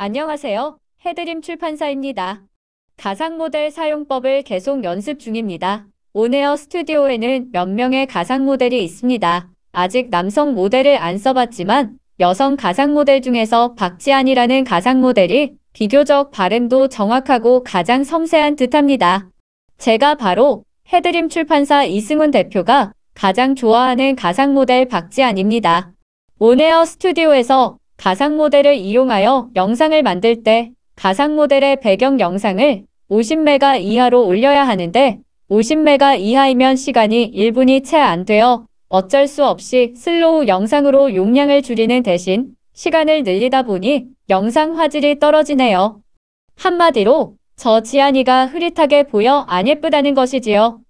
안녕하세요. 해드림 출판사입니다. 가상 모델 사용법을 계속 연습 중입니다. 온에어 스튜디오에는 몇 명의 가상 모델이 있습니다. 아직 남성 모델을 안 써봤지만 여성 가상 모델 중에서 박지안이라는 가상 모델이 비교적 발음도 정확하고 가장 섬세한 듯합니다. 제가 바로 해드림 출판사 이승훈 대표가 가장 좋아하는 가상 모델 박지안입니다. 온에어 스튜디오에서 가상 모델을 이용하여 영상을 만들 때 가상 모델의 배경 영상을 50메가 이하로 올려야 하는데 50메가 이하이면 시간이 1분이 채 안 되어 어쩔 수 없이 슬로우 영상으로 용량을 줄이는 대신 시간을 늘리다 보니 영상 화질이 떨어지네요. 한마디로 저 지안이가 흐릿하게 보여 안 예쁘다는 것이지요.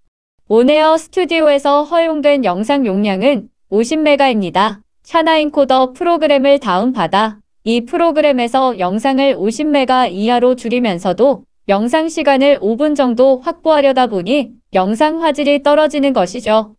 온에어 스튜디오에서 허용된 영상 용량은 50메가입니다. 샤나인코더 프로그램을 다운받아 이 프로그램에서 영상을 50메가 이하로 줄이면서도 영상 시간을 5분 정도 확보하려다 보니 영상 화질이 떨어지는 것이죠.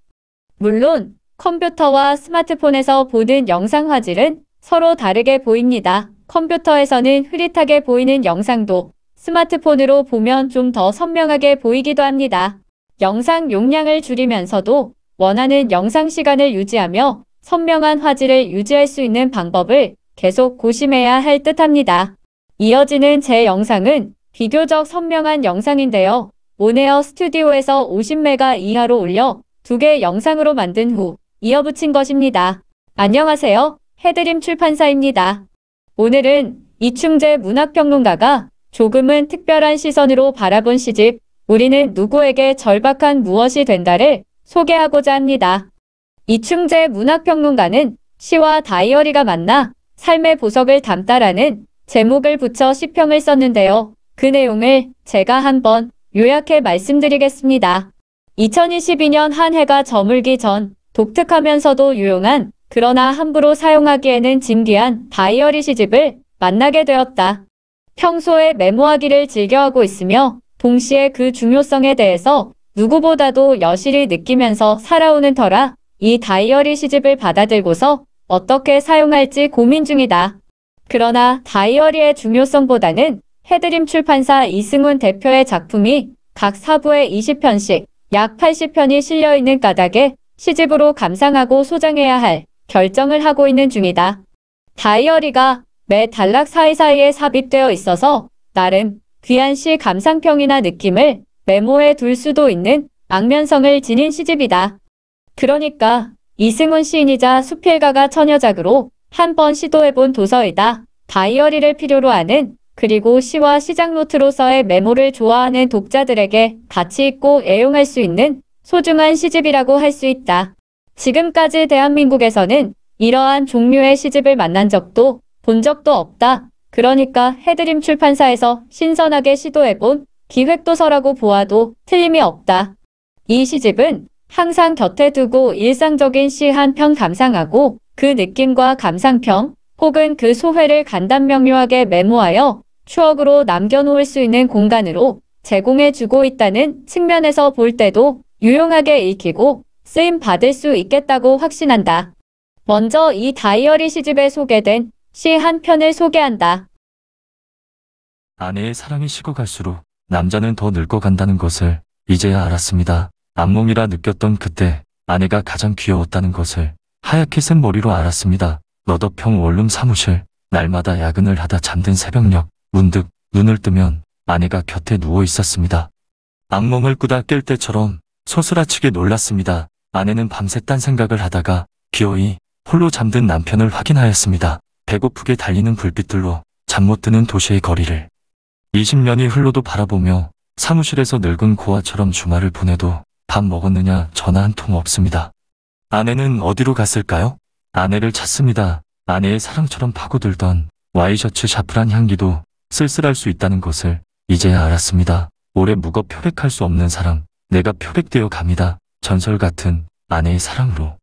물론 컴퓨터와 스마트폰에서 보는 영상 화질은 서로 다르게 보입니다. 컴퓨터에서는 흐릿하게 보이는 영상도 스마트폰으로 보면 좀 더 선명하게 보이기도 합니다. 영상 용량을 줄이면서도 원하는 영상 시간을 유지하며 선명한 화질을 유지할 수 있는 방법을 계속 고심해야 할 듯합니다. 이어지는 제 영상은 비교적 선명한 영상인데요. 온에어 스튜디오에서 50메가 이하로 올려 2개 영상으로 만든 후 이어붙인 것입니다. 안녕하세요. 해드림 출판사입니다. 오늘은 이충재 문학평론가가 조금은 특별한 시선으로 바라본 시집 우리는 누구에게 절박한 무엇이 된다를 소개하고자 합니다. 이충재 문학평론가는 시와 다이어리가 만나 삶의 보석을 담다라는 제목을 붙여 시평을 썼는데요. 그 내용을 제가 한번 요약해 말씀드리겠습니다. 2022년 한 해가 저물기 전 독특하면서도 유용한 그러나 함부로 사용하기에는 진귀한 다이어리 시집을 만나게 되었다. 평소에 메모하기를 즐겨하고 있으며 동시에 그 중요성에 대해서 누구보다도 여실히 느끼면서 살아오는 터라 이 다이어리 시집을 받아들고서 어떻게 사용할지 고민 중이다. 그러나 다이어리의 중요성보다는 해드림 출판사 이승훈 대표의 작품이 각 사부에 20편씩 약 80편이 실려있는 까닭에 시집으로 감상하고 소장해야 할 결정을 하고 있는 중이다. 다이어리가 매 단락 사이사이에 삽입되어 있어서 나름 귀한 시 감상평이나 느낌을 메모해 둘 수도 있는 악면성을 지닌 시집이다. 그러니까 이승훈 시인이자 수필가가 처녀작으로 한번 시도해본 도서이다. 다이어리를 필요로 하는 그리고 시와 시작 노트로서의 메모를 좋아하는 독자들에게 가치 있고 애용할 수 있는 소중한 시집이라고 할 수 있다. 지금까지 대한민국에서는 이러한 종류의 시집을 만난 적도 본 적도 없다. 그러니까 해드림 출판사에서 신선하게 시도해본 기획도서라고 보아도 틀림이 없다. 이 시집은 항상 곁에 두고 일상적인 시 한 편 감상하고 그 느낌과 감상평 혹은 그 소회를 간단 명료하게 메모하여 추억으로 남겨놓을 수 있는 공간으로 제공해주고 있다는 측면에서 볼 때도 유용하게 읽히고 쓰임 받을 수 있겠다고 확신한다. 먼저 이 다이어리 시집에 소개된 시 한 편을 소개한다. 아내의 사랑이 식어갈수록 남자는 더 늙어간다는 것을 이제야 알았습니다. 악몽이라 느꼈던 그때 아내가 가장 귀여웠다는 것을 하얗게 쓴 머리로 알았습니다. 너더평 원룸 사무실, 날마다 야근을 하다 잠든 새벽녘, 문득 눈을 뜨면 아내가 곁에 누워 있었습니다. 악몽을 꾸다 깰 때처럼 소스라치게 놀랐습니다. 아내는 밤새 딴 생각을 하다가 기어이 홀로 잠든 남편을 확인하였습니다. 배고프게 달리는 불빛들로 잠 못 드는 도시의 거리를 20년이 흘러도 바라보며 사무실에서 늙은 고아처럼 주말을 보내도 밥 먹었느냐 전화 한 통 없습니다. 아내는 어디로 갔을까요? 아내를 찾습니다. 아내의 사랑처럼 파고들던 와이셔츠 샤프란 향기도 쓸쓸할 수 있다는 것을 이제야 알았습니다. 오래 묵어 표백할 수 없는 사랑, 내가 표백되어 갑니다. 전설 같은 아내의 사랑으로.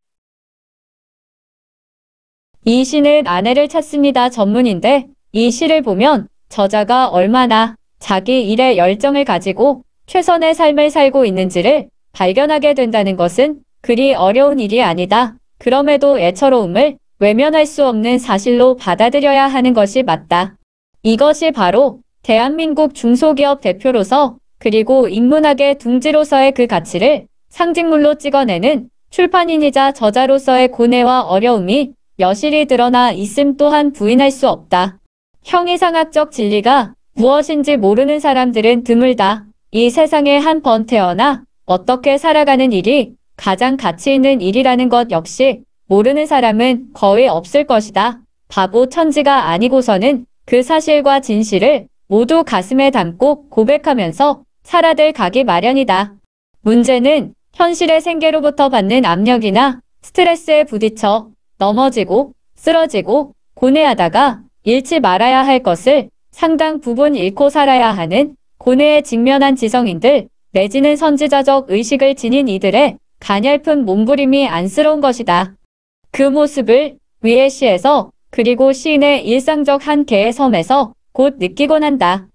이 시는 아내를 찾습니다 전문인데 이 시를 보면 저자가 얼마나 자기 일에 열정을 가지고 최선의 삶을 살고 있는지를 발견하게 된다는 것은 그리 어려운 일이 아니다. 그럼에도 애처로움을 외면할 수 없는 사실로 받아들여야 하는 것이 맞다. 이것이 바로 대한민국 중소기업 대표로서 그리고 인문학의 둥지로서의 그 가치를 상징물로 찍어내는 출판인이자 저자로서의 고뇌와 어려움이 여실히 드러나 있음 또한 부인할 수 없다. 형이상학적 진리가 무엇인지 모르는 사람들은 드물다. 이 세상에 한 번 태어나 어떻게 살아가는 일이 가장 가치 있는 일이라는 것 역시 모르는 사람은 거의 없을 것이다. 바보 천지가 아니고서는 그 사실과 진실을 모두 가슴에 담고 고백하면서 살아들 가기 마련이다. 문제는 현실의 생계로부터 받는 압력이나 스트레스에 부딪혀 넘어지고 쓰러지고 고뇌하다가 잃지 말아야 할 것을 상당 부분 잃고 살아야 하는 고뇌에 직면한 지성인들 내지는 선지자적 의식을 지닌 이들의 가냘픈 몸부림이 안쓰러운 것이다. 그 모습을 위의 시에서 그리고 시인의 일상적 한 개의 섬에서 곧 느끼곤 한다.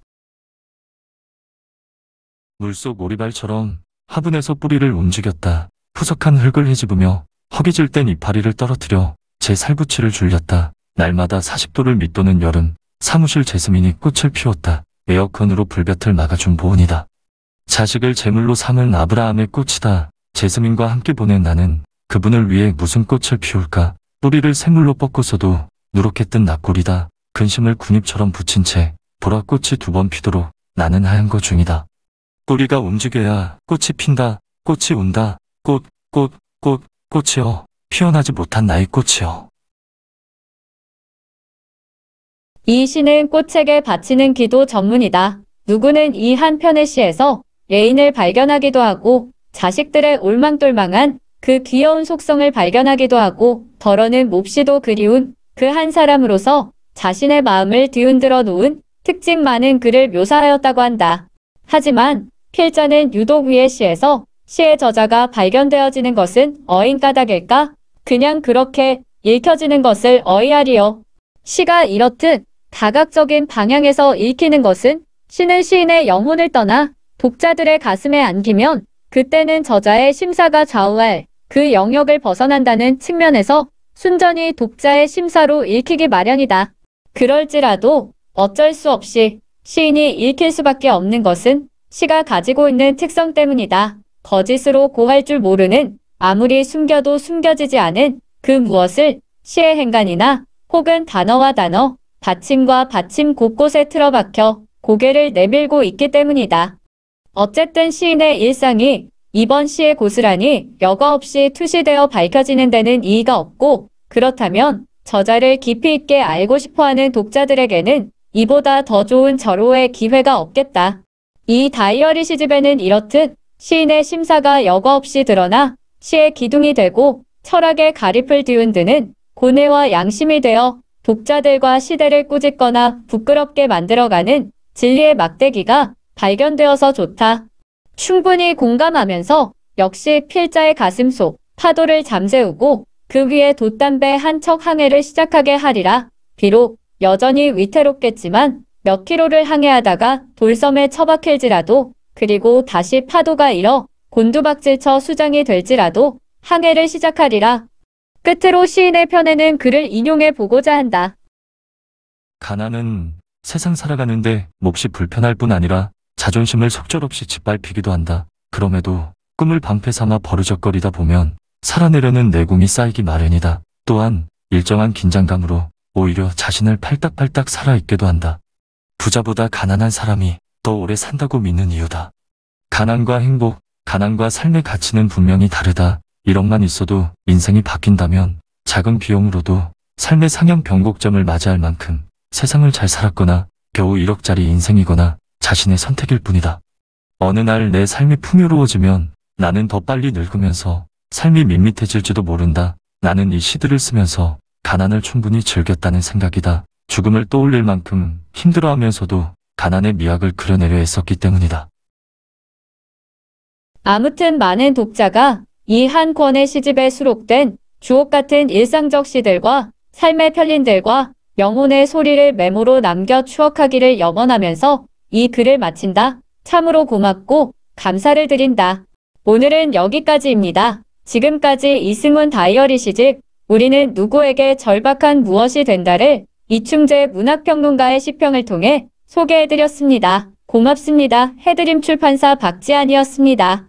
물속 오리발처럼 화분에서 뿌리를 움직였다. 푸석한 흙을 헤집으며 허기질 땐 이파리를 떨어뜨려 제 살부치를 줄였다. 날마다 40도를 밑도는 여름, 사무실 제스민이 꽃을 피웠다. 에어컨으로 불볕을 막아준 보온이다. 자식을 제물로 삼은 아브라함의 꽃이다. 제스민과 함께 보낸 나는 그분을 위해 무슨 꽃을 피울까? 뿌리를 샘물로 뻗고서도 누렇게 뜬 납골이다. 근심을 군잎처럼 붙인 채 보라꽃이 2번 피도록 나는 하얀 거 중이다. 뿌리가 움직여야 꽃이 핀다. 꽃이 운다. 꽃이여. 피어나지 못한 나의 꽃이여. 이 시는 꽃에게 바치는 기도 전문이다. 누구는 이 한편의 시에서 애인을 발견하기도 하고 자식들의 올망똘망한 그 귀여운 속성을 발견하기도 하고 덜어는 몹시도 그리운 그 한 사람으로서 자신의 마음을 뒤흔들어 놓은 특징 많은 글을 묘사하였다고 한다. 하지만 필자는 유독 위의 시에서 시의 저자가 발견되어지는 것은 어인 까닭일까? 그냥 그렇게 읽혀지는 것을 어이하리요. 시가 이렇듯 다각적인 방향에서 읽히는 것은 시는 시인의 영혼을 떠나 독자들의 가슴에 안기면 그때는 저자의 심사가 좌우할 그 영역을 벗어난다는 측면에서 순전히 독자의 심사로 읽히기 마련이다. 그럴지라도 어쩔 수 없이 시인이 읽힐 수밖에 없는 것은 시가 가지고 있는 특성 때문이다. 거짓으로 고할 줄 모르는 아무리 숨겨도 숨겨지지 않은 그 무엇을 시의 행간이나 혹은 단어와 단어, 받침과 받침 곳곳에 틀어박혀 고개를 내밀고 있기 때문이다. 어쨌든 시인의 일상이 이번 시의 고스란히 여과 없이 투시되어 밝혀지는 데는 이의가 없고 그렇다면 저자를 깊이 있게 알고 싶어하는 독자들에게는 이보다 더 좋은 절호의 기회가 없겠다. 이 다이어리 시집에는 이렇듯 시인의 심사가 여과 없이 드러나 시의 기둥이 되고 철학의 가립을 뒤흔드는 고뇌와 양심이 되어 독자들과 시대를 꾸짖거나 부끄럽게 만들어가는 진리의 막대기가 발견되어서 좋다. 충분히 공감하면서 역시 필자의 가슴 속 파도를 잠재우고 그 위에 돛담배 한 척 항해를 시작하게 하리라. 비록 여전히 위태롭겠지만 몇 킬로를 항해하다가 돌섬에 처박힐지라도 그리고 다시 파도가 일어 곤두박질쳐 수장이 될지라도 항해를 시작하리라. 끝으로 시인의 편에는 글을 인용해 보고자 한다. 가난은 세상 살아가는데 몹시 불편할 뿐 아니라 자존심을 속절없이 짓밟히기도 한다. 그럼에도 꿈을 방패 삼아 버르적거리다 보면 살아내려는 내공이 쌓이기 마련이다. 또한 일정한 긴장감으로 오히려 자신을 팔딱팔딱 살아있게도 한다. 부자보다 가난한 사람이 더 오래 산다고 믿는 이유다. 가난과 행복, 가난과 삶의 가치는 분명히 다르다. 1억만 있어도 인생이 바뀐다면 작은 비용으로도 삶의 상향 변곡점을 맞이할 만큼 세상을 잘 살았거나 겨우 1억짜리 인생이거나 자신의 선택일 뿐이다. 어느 날 내 삶이 풍요로워지면 나는 더 빨리 늙으면서 삶이 밋밋해질지도 모른다. 나는 이 시들을 쓰면서 가난을 충분히 즐겼다는 생각이다. 죽음을 떠올릴 만큼 힘들어하면서도 가난의 미학을 그려내려 애썼기 때문이다. 아무튼 많은 독자가 이 한 권의 시집에 수록된 주옥같은 일상적 시들과 삶의 편린들과 영혼의 소리를 메모로 남겨 추억하기를 염원하면서 이 글을 마친다. 참으로 고맙고 감사를 드린다. 오늘은 여기까지입니다. 지금까지 이승훈 다이어리 시집 우리는 누구에게 절박한 무엇이 된다를 이충재 문학평론가의 시평을 통해 소개해드렸습니다. 고맙습니다. 해드림 출판사 박지안이었습니다.